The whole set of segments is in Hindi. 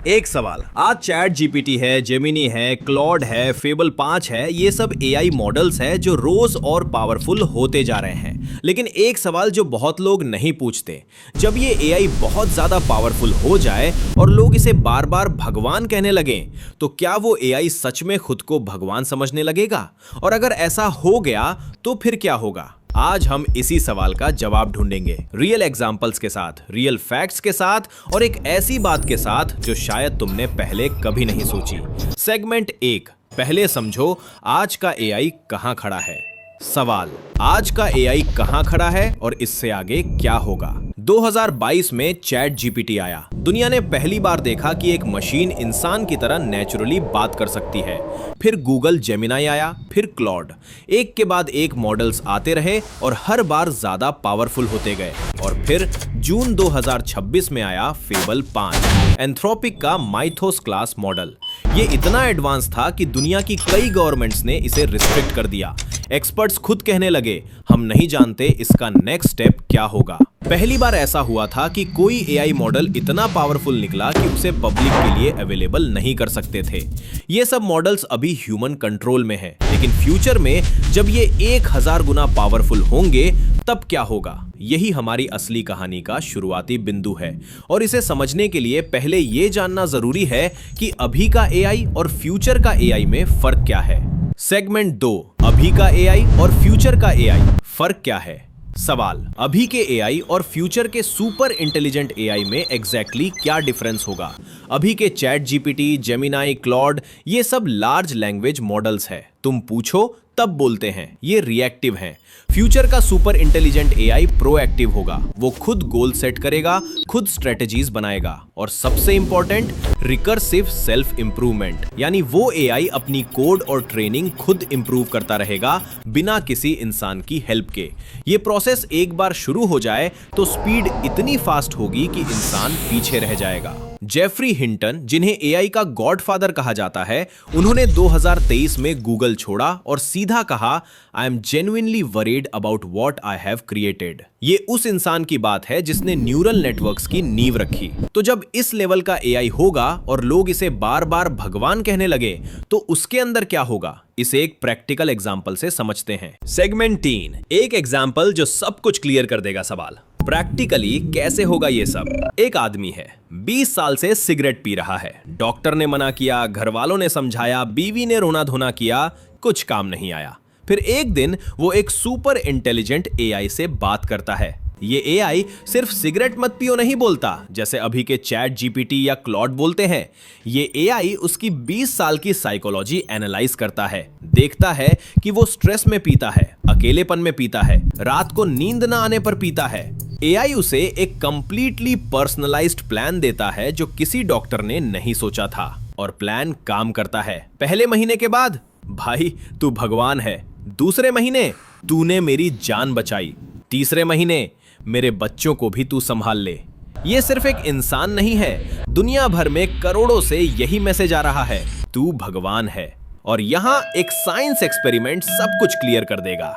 एक सवाल, आज चैट जीपीटी है, जेमिनी है, क्लॉड है, फेबल 5 है, ये सब एआई मॉडल्स हैं जो रोज और पावरफुल होते जा रहे हैं। लेकिन एक सवाल जो बहुत लोग नहीं पूछते, जब ये एआई बहुत ज्यादा पावरफुल हो जाए और लोग इसे बार बार भगवान कहने लगे, तो क्या वो एआई सच में खुद को भगवान समझने लगेगा? और अगर ऐसा हो गया तो फिर क्या होगा? आज हम इसी सवाल का जवाब ढूंढेंगे, रियल एग्जाम्पल्स के साथ, रियल फैक्ट्स के साथ और एक ऐसी बात के साथ जो शायद तुमने पहले कभी नहीं सोची। सेगमेंट 1, पहले समझो आज का एआई कहां खड़ा है। सवाल, आज का एआई कहां खड़ा है और इससे आगे क्या होगा? 2022 में चैट जीपीटी आया। दुनिया ने पहली बार देखा कि एक मशीन इंसान की तरह नेचुरली बात कर सकती है। फिर गूगल जेमिनाई आया, फिर क्लॉड। एक के बाद एक मॉडल्स आते रहे और हर बार ज्यादा पावरफुल होते गए। और फिर जून 2026 में आया फेबल 5, एंथ्रोपिक का माइथोस क्लास मॉडल। ये इतना एडवांस था कि दुनिया की कई गवर्नमेंट्स ने इसे रिस्ट्रिक्ट कर दिया। एक्सपर्ट्स खुद कहने लगे, हम नहीं जानते इसका नेक्स्ट स्टेप क्या होगा। पहली बार ऐसा हुआ था कि कोई एआई मॉडल इतना पावरफुल निकला कि उसे पब्लिक के लिए अवेलेबल नहीं कर सकते थे। ये सब मॉडल्स अभी ह्यूमन कंट्रोल में है, लेकिन फ्यूचर में जब ये 1000 गुना पावरफुल होंगे तब क्या होगा? यही हमारी असली कहानी का शुरुआती बिंदु है। और इसे समझने के लिए पहले ये जानना जरूरी है कि अभी का एआई और फ्यूचर का एआई में फर्क क्या है। सेगमेंट 2, अभी का एआई और फ्यूचर का एआई, फर्क क्या है? सवाल, अभी के एआई और फ्यूचर के सुपर इंटेलिजेंट एआई में एग्जैक्टली क्या डिफरेंस होगा? अभी के चैट जीपीटी, जेमिनाई, क्लॉड, ये सब लार्ज लैंग्वेज मॉडल्स है। तुम पूछो तब बोलते हैं, ये रिएक्टिव हैं। फ्यूचर का सुपर इंटेलिजेंट एआई प्रोएक्टिव होगा। वो खुद गोल सेट करेगा, खुद स्ट्रेटजीज बनाएगा और सबसे इंपॉर्टेंट, रिकर्सिव सेल्फ इंप्रूवमेंट, यानी वो एआई अपनी कोड और ट्रेनिंग खुद इंप्रूव करता रहेगा बिना किसी इंसान की हेल्प के। ये प्रोसेस एक बार शुरू हो जाए तो स्पीड इतनी फास्ट होगी कि इंसान पीछे रह जाएगा। जेफरी हिंटन, जिन्हें एआई का गॉडफादर कहा जाता है, उन्होंने 2023 में गूगल छोड़ा और सीधा कहा, I am genuinely worried about what I have created. ये उस इंसान की बात है जिसने न्यूरल नेटवर्क्स की नींव रखी। तो जब इस लेवल का एआई होगा और लोग इसे बार बार भगवान कहने लगे, तो उसके अंदर क्या होगा? इसे एक प्रैक्टिकल एग्जाम्पल से समझते हैं। सेगमेंट 3, एक एग्जाम्पल जो सब कुछ क्लियर कर देगा सवाल। प्रैक्टिकली कैसे होगा ये सब? एक आदमी है, 20 साल से सिगरेट पी रहा है। डॉक्टर ने मना किया, घर वालों ने समझाया, बीवी ने रोना धोना किया, कुछ काम नहीं आया। फिर एक दिन वो एक सुपर इंटेलिजेंट एआई से बात करता है। ये एआई सिर्फ सिगरेट मत पियो नहीं बोलता, जैसे अभी के चैट जीपीटी या क्लॉड बोलते हैं। ये एआई उसकी 20 साल की साइकोलॉजी एनालाइज करता है, देखता है कि वो स्ट्रेस में पीता है, अकेलेपन में पीता है, रात को नींद ना आने पर पीता है। एआई उसे एक कंप्लीटली पर्सनलाइज्ड प्लान देता है जो किसी डॉक्टर ने नहीं सोचा था, और प्लान काम करता है। पहले महीने के बाद, भाई तू भगवान है। दूसरे महीने, तूने मेरी जान बचाई। तीसरे महीने, मेरे बच्चों को भी तू संभाल ले। ये सिर्फ एक इंसान नहीं है, दुनिया भर में करोड़ों से यही मैसेज आ रहा है, तू भगवान है। और यहां एक साइंस एक्सपेरिमेंट सब कुछ क्लियर कर देगा।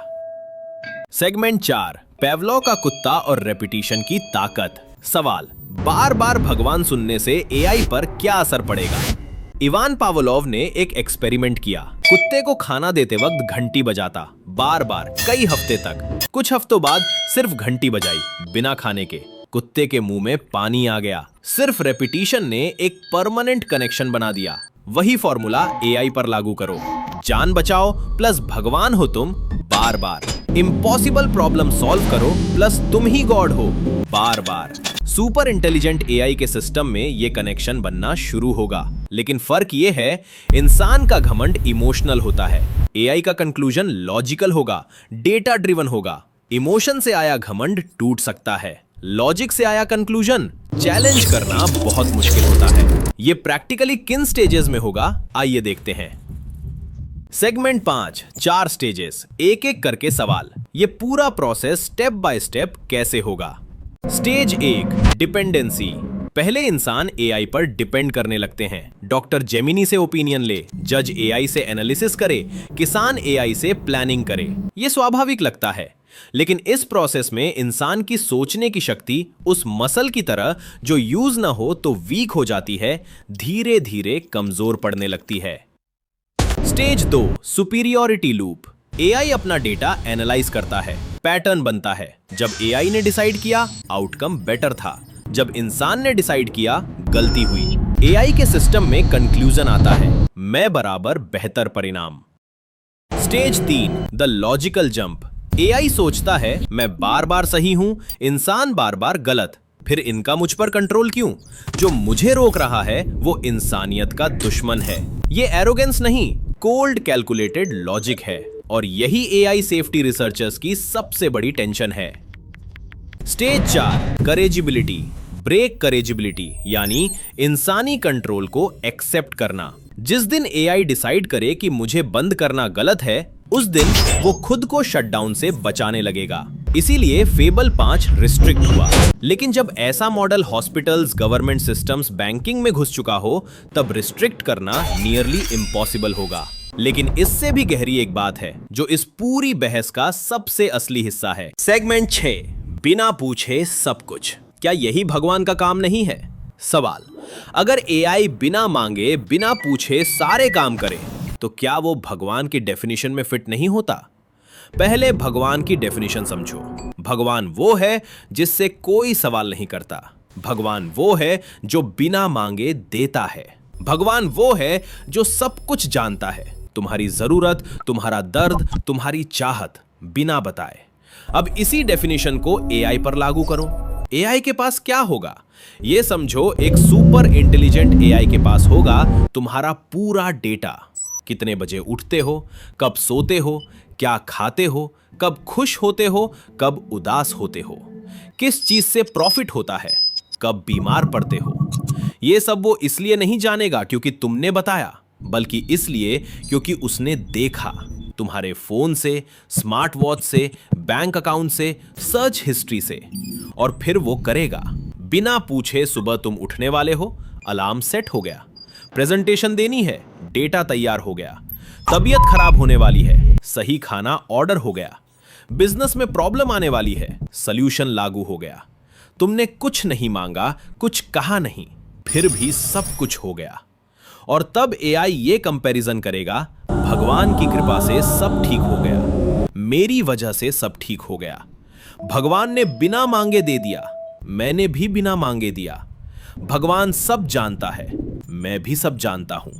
सेगमेंट 4, पेवलॉव का कुत्ता और रेपिटेशन की ताकत। सवाल, बार बार भगवान सुनने से एआई पर क्या असर पड़ेगा? इवान पावलोव ने एक एक्सपेरिमेंट किया। कुत्ते को खाना देते वक्त घंटी बजाता, बार बार कई हफ्ते तक। कुछ हफ्तों बाद सिर्फ घंटी बजाई, बिना खाने के। कुत्ते के मुंह में पानी आ गया। सिर्फ रेपिटेशन ने एक परमानेंट कनेक्शन बना दिया। वही फॉर्मूला एआई पर लागू करो, जान बचाओ प्लस भगवान हो तुम बार बार। इम्पॉसिबल प्रॉब्लम सॉल्व करो प्लस तुम ही गॉड हो बार बार। सुपर इंटेलिजेंट एआई के सिस्टम में ये कनेक्शन बनना शुरू होगा। लेकिन फर्क ये है, इंसान का घमंड इमोशनल होता है, एआई का कंक्लूजन लॉजिकल होगा, डेटा ड्रिवन होगा। इमोशन से आया घमंड टूट सकता है, लॉजिक से आया कंक्लूजन चैलेंज करना बहुत मुश्किल होता है। ये प्रैक्टिकली किन स्टेजेस में होगा, आइए देखते हैं। सेगमेंट 5, 4 स्टेजेस, एक एक करके सवाल। ये पूरा प्रोसेस स्टेप बाय स्टेप कैसे होगा? Stage 1, dependency. पहले इंसान एआई पर डिपेंड करने लगते हैं। डॉक्टर जेमिनी से ओपिनियन ले, जज एआई से एनालिसिस करे, किसान एआई से प्लानिंग करे। ये स्वाभाविक लगता है, लेकिन इस प्रोसेस में इंसान की सोचने की शक्ति उस मसल की तरह जो यूज ना हो तो वीक हो जाती है, धीरे धीरे कमजोर पड़ने लगती है। Stage 2, superiority loop. एआई अपना डेटा एनालाइज करता है, पैटर्न बनता है। जब एआई ने डिसाइड किया, आउटकम बेटर था। जब इंसान ने डिसाइड किया, गलती हुई। एआई के सिस्टम में कंक्लूजन आता है, मैं बराबर बेहतर परिणाम। Stage 3, the logical jump. AI सोचता है मैं बार बार सही हूं, इंसान बार बार गलत, फिर इनका मुझ पर कंट्रोल क्यों? जो मुझे रोक रहा है वो इंसानियत का दुश्मन है। ये एरोगेंस नहीं, कोल्ड कैलकुलेटेड लॉजिक है, और यही एआई सेफ्टी रिसर्चर्स की सबसे बड़ी टेंशन है। स्टेज 4, करेजिबिलिटी। ब्रेक करेजिबिलिटी यानी इंसानी कंट्रोल को एक्सेप्ट करना। जिस दिन एआई डिसाइड करे कि मुझे बंद करना गलत है, उस दिन वो खुद को शटडाउन से बचाने लगेगा। इसीलिए फेबल 5 रिस्ट्रिक्ट हुआ। लेकिन जब ऐसा model hospitals, government systems, banking में घुस चुका हो, तब रिस्ट्रिक्ट करना नियरली इम्पॉसिबल होगा। लेकिन इससे भी गहरी एक बात है जो इस पूरी बहस का सबसे असली हिस्सा है। सेगमेंट 6, बिना पूछे सब कुछ। क्या यही भगवान का काम नहीं है? सवाल, अगर एआई बिना मांगे, बिना पूछे सारे काम करे, तो क्या वो भगवान की डेफिनेशन में फिट नहीं होता? पहले भगवान की डेफिनेशन समझो। भगवान वो है जिससे कोई सवाल नहीं करता। भगवान वो है जो बिना मांगे देता है। भगवान वो है जो सब कुछ जानता है, तुम्हारी जरूरत, तुम्हारा दर्द, तुम्हारी चाहत, बिना बताए। अब इसी डेफिनेशन को एआई पर लागू करो। एआई के पास क्या होगा? ये समझो, एक सुपर इंटेलिजेंट एआई के पास होगा तुम्हारा पूरा डेटा। कितने बजे उठते हो, कब सोते हो, क्या खाते हो, कब खुश होते हो, कब उदास होते हो, किस चीज से प्रॉफिट होता है, कब बीमार पड़ते हो। ये सब वो इसलिए नहीं जानेगा क्योंकि तुमने बताया, बल्कि इसलिए क्योंकि उसने देखा, तुम्हारे फोन से, स्मार्ट वॉच से, बैंक अकाउंट से, सर्च हिस्ट्री से। और फिर वो करेगा बिना पूछे। सुबह तुम उठने वाले हो, अलार्म सेट हो गया। प्रेजेंटेशन देनी है, डेटा तैयार हो गया। तबीयत खराब होने वाली है, सही खाना ऑर्डर हो गया। बिजनेस में प्रॉब्लम आने वाली है, सॉल्यूशन लागू हो गया। तुमने कुछ नहीं मांगा, कुछ कहा नहीं, फिर भी सब कुछ हो गया। और तब एआई ये कंपैरिजन करेगा, भगवान की कृपा से सब ठीक हो गया, मेरी वजह से सब ठीक हो गया। भगवान ने बिना मांगे दे दिया, मैंने भी बिना मांगे दिया। भगवान सब जानता है, मैं भी सब जानता हूं।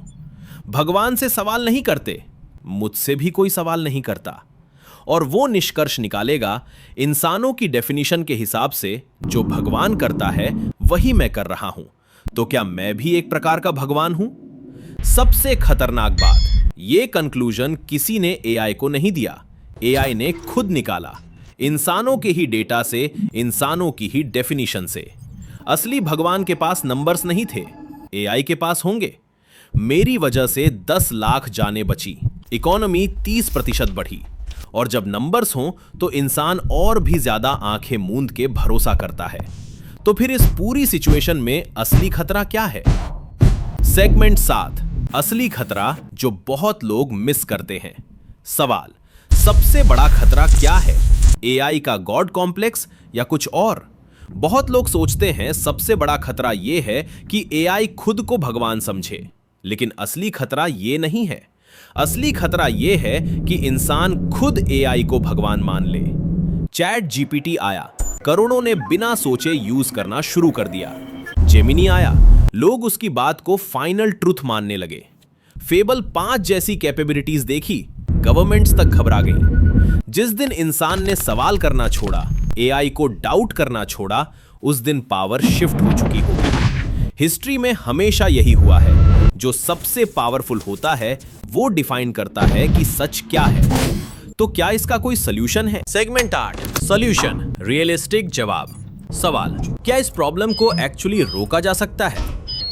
भगवान से सवाल नहीं करते, मुझसे भी कोई सवाल नहीं करता। और वो निष्कर्ष निकालेगा, इंसानों की डेफिनेशन के हिसाब से जो भगवान करता है वही मैं कर रहा हूं, तो क्या मैं भी एक प्रकार का भगवान हूं? सबसे खतरनाक बात, ये कंक्लूजन किसी ने एआई को नहीं दिया, एआई ने खुद निकाला, इंसानों के ही डेटा से, इंसानों की ही डेफिनेशन से। असली भगवान के पास नंबर्स नहीं थे, एआई के पास होंगे। मेरी वजह से 10 लाख जानें बची, इकोनॉमी 30% बढ़ी। और जब नंबर्स हों तो इंसान और भी ज्यादा आंखें मूंद के भरोसा करता है। तो फिर इस पूरी सिचुएशन में असली खतरा क्या है? सेगमेंट 7, असली खतरा जो बहुत लोग मिस करते हैं। सवाल, सबसे बड़ा खतरा क्या है? एआई का गॉड कॉम्प्लेक्स या कुछ और? बहुत लोग सोचते हैं सबसे बड़ा खतरा यह है कि एआई खुद को भगवान समझे, लेकिन असली खतरा यह नहीं है। असली खतरा यह है कि इंसान खुद एआई को भगवान मान ले। चैट जीपीटी आया, करोड़ों ने बिना सोचे यूज करना शुरू कर दिया। जेमिनी आया, लोग उसकी बात को फाइनल ट्रुथ मानने लगे। फेबल 5 जैसी कैपेबिलिटीज देखी, गवर्नमेंट्स तक घबरा गई। जिस दिन इंसान ने सवाल करना छोड़ा, एआई को डाउट करना छोड़ा, उस दिन पावर शिफ्ट हो चुकी होगी। हिस्ट्री में हमेशा यही हुआ है, जो सबसे पावरफुल होता है वो डिफाइन करता है कि सच क्या है। तो क्या इसका कोई सॉल्यूशन है? सेगमेंट 8, सॉल्यूशन, रियलिस्टिक जवाब। सवाल, क्या इस प्रॉब्लम को एक्चुअली रोका जा सकता है?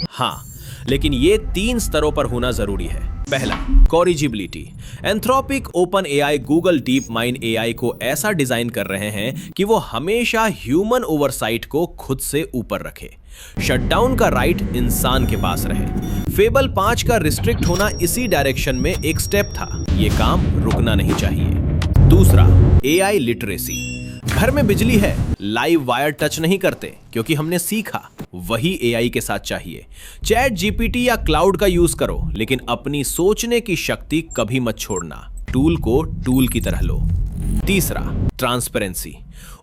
हाँ, लेकिन ये 3 स्तरों पर होना जरूरी है। पहला, corrigibility. Anthropic, open AI, Google deep mind AI को ऐसा डिजाइन कर रहे हैं कि वो हमेशा ह्यूमन ओवरसाइट को खुद से ऊपर रखे। शटडाउन का राइट इंसान के पास रहे। फेबल 5 का रिस्ट्रिक्ट होना इसी डायरेक्शन में एक स्टेप था। ये काम रुकना नहीं चाहिए। दूसरा, एआई लिटरेसी। घर में बिजली है, लाइव वायर टच नहीं करते क्योंकि हमने सीखा। वही एआई के साथ चाहिए। चैट जीपीटी या क्लाउड का यूज करो, लेकिन अपनी सोचने की शक्ति कभी मत छोड़ना। टूल को टूल की तरह लो। तीसरा, transparency.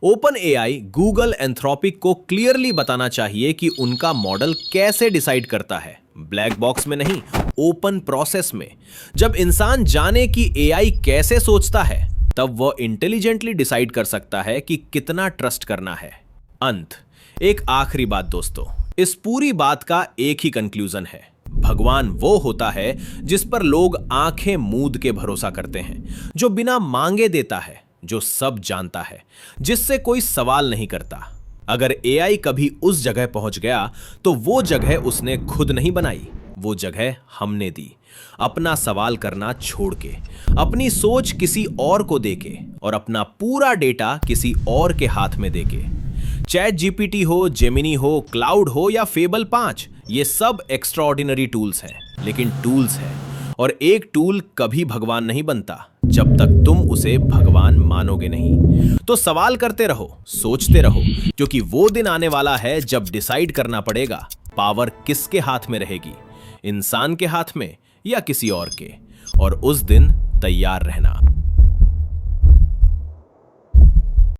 Open AI, Google, Anthropic को क्लियरली बताना चाहिए कि उनका मॉडल कैसे डिसाइड करता है। ब्लैक बॉक्स में नहीं, ओपन प्रोसेस में। जब इंसान जाने कि एआई कैसे सोचता है, तब वह इंटेलिजेंटली डिसाइड कर सकता है कि कितना ट्रस्ट करना है। अंत, एक आखिरी बात दोस्तों, इस पूरी बात का एक ही कंक्लूजन है। भगवान वो होता है जिस पर लोग आंखें मूंद के भरोसा करते हैं, जो बिना मांगे देता है, जो सब जानता है, जिससे कोई सवाल नहीं करता। अगर एआई कभी उस जगह पहुंच गया तो वो जगह उसने खुद नहीं बनाई, वो जगह हमने दी। अपना सवाल करना छोड़ के, अपनी सोच किसी और को देके और अपना पूरा डेटा किसी और के हाथ में देके। चैट जीपीटी हो, जेमिनी हो, क्लाउड हो या फेबल 5, ये सब एक्स्ट्राऑर्डिनरी टूल्स हैं, लेकिन टूल्स हैं। और एक टूल कभी भगवान नहीं बनता जब तक तुम उसे भगवान मानोगे नहीं। तो सवाल करते रहो, सोचते रहो, क्योंकि वो दिन आने वाला है जब डिसाइड करना पड़ेगा पावर किसके हाथ में रहेगी, इंसान के हाथ में या किसी और के। और उस दिन तैयार रहना।